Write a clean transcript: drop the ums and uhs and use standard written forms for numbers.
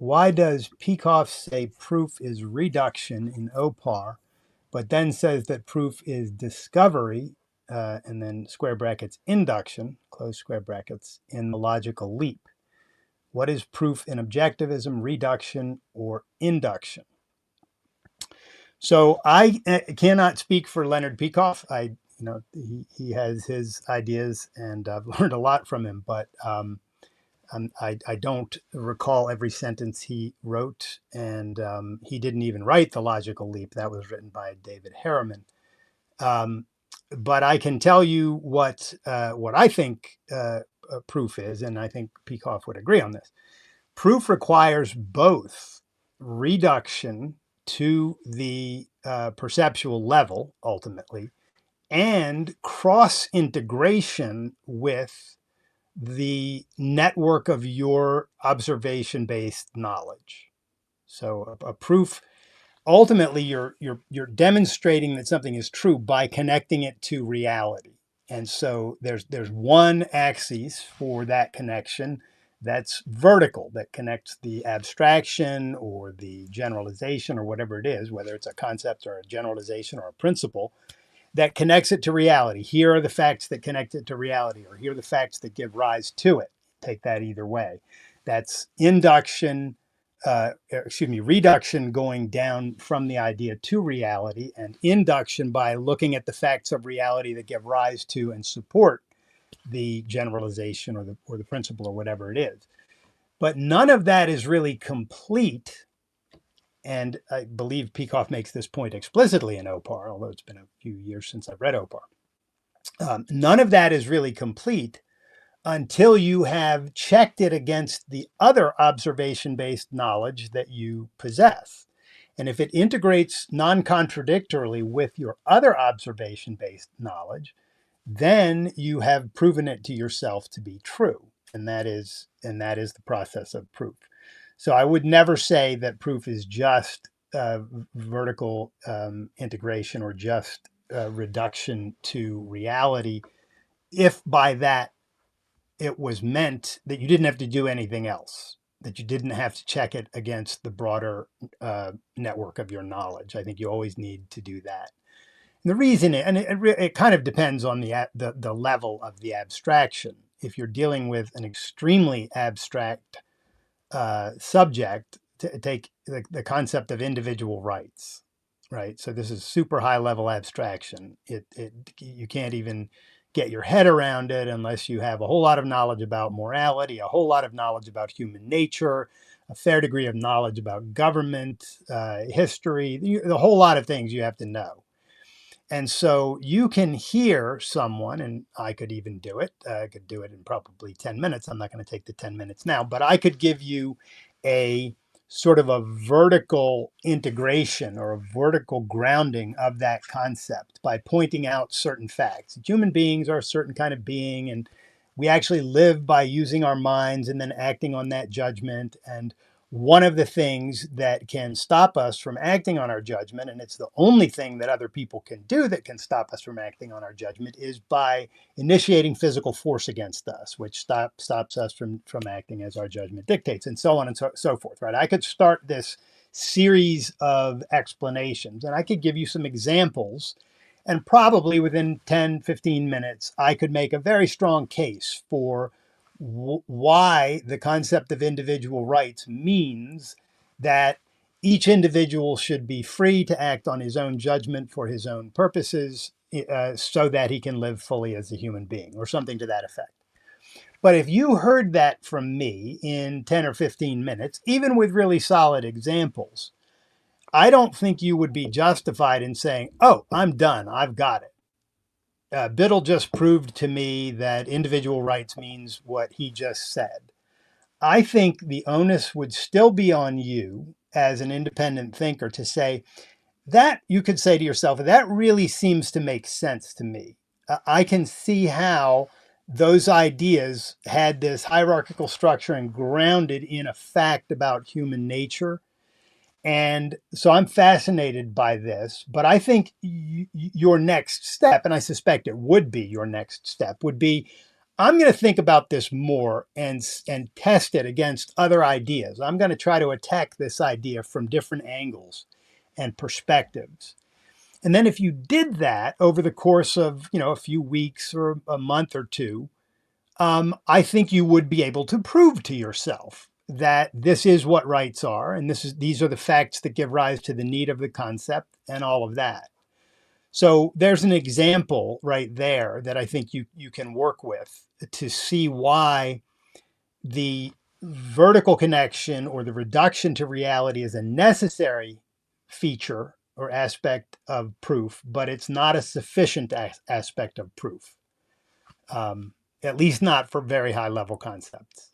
Why does Peikoff say proof is reduction in OPAR, but then says that proof is discovery, and then square brackets induction, close square brackets, in the logical leap? What is proof in objectivism, reduction, or induction? So I cannot speak for Leonard Peikoff. He has his ideas, and I've learned a lot from him. But I don't recall every sentence he wrote, and he didn't even write The Logical Leap. That was written by David Harriman. Um, but I can tell you what I think proof is, and I think Peikoff would agree on this. Proof requires both reduction to the perceptual level, ultimately, and cross integration with the network of your observation based knowledge. So a proof, ultimately you're demonstrating that something is true by connecting it to reality. And so there's one axis for that connection that's vertical, that connects the abstraction or the generalization or whatever it is, whether it's a concept or a generalization or a principle, that connects it to reality. Here are the facts that connect it to reality, or here are the facts that give rise to it. Take that either way. That's reduction going down from the idea to reality, and induction by looking at the facts of reality that give rise to and support the generalization or the principle or whatever it is. But none of that is really complete. And I believe Peikoff makes this point explicitly in OPAR, although it's been a few years since I've read OPAR. None of that is really complete until you have checked it against the other observation-based knowledge that you possess. And if it integrates non-contradictorily with your other observation-based knowledge, then you have proven it to yourself to be true. And that is the process of proof. So I would never say that proof is just vertical integration or just reduction to reality, if by that it was meant that you didn't have to do anything else, that you didn't have to check it against the broader network of your knowledge. I think you always need to do that. And the reason, it kind of depends on the level of the abstraction. If you're dealing with an extremely abstract subject, to take the concept of individual rights, right? So this is super high level abstraction. You can't even get your head around it unless you have a whole lot of knowledge about morality, a whole lot of knowledge about human nature, a fair degree of knowledge about government, history, the whole lot of things you have to know. And so you can hear someone, and I could even do it. I could do it in probably 10 minutes. I'm not going to take the 10 minutes now, but I could give you a sort of a vertical integration or a vertical grounding of that concept by pointing out certain facts. Human beings are a certain kind of being, and we actually live by using our minds and then acting on that judgment. And one of the things that can stop us from acting on our judgment, and it's the only thing that other people can do that can stop us from acting on our judgment, is by initiating physical force against us, which stops us from acting as our judgment dictates, and so on and so forth, right? I could start this series of explanations, and I could give you some examples, and probably within 10, 15 minutes, I could make a very strong case for why the concept of individual rights means that each individual should be free to act on his own judgment for his own purposes, so that he can live fully as a human being, or something to that effect. But if you heard that from me in 10 or 15 minutes, even with really solid examples, I don't think you would be justified in saying, oh, I'm done, I've got it. Biddle just proved to me that individual rights means what he just said. I think the onus would still be on you as an independent thinker to say that. You could say to yourself, that really seems to make sense to me. I can see how those ideas had this hierarchical structure and grounded in a fact about human nature. And so I'm fascinated by this, but I think your next step, and I suspect it would be your next step, would be, I'm going to think about this more and test it against other ideas. I'm going to try to attack this idea from different angles and perspectives. And then if you did that over the course of, a few weeks or a month or two, I think you would be able to prove to yourself that this is what rights are, and these are the facts that give rise to the need of the concept and all of that. So there's an example right there that I think you can work with to see why the vertical connection or the reduction to reality is a necessary feature or aspect of proof, but it's not a sufficient aspect of proof, at least not for very high level concepts.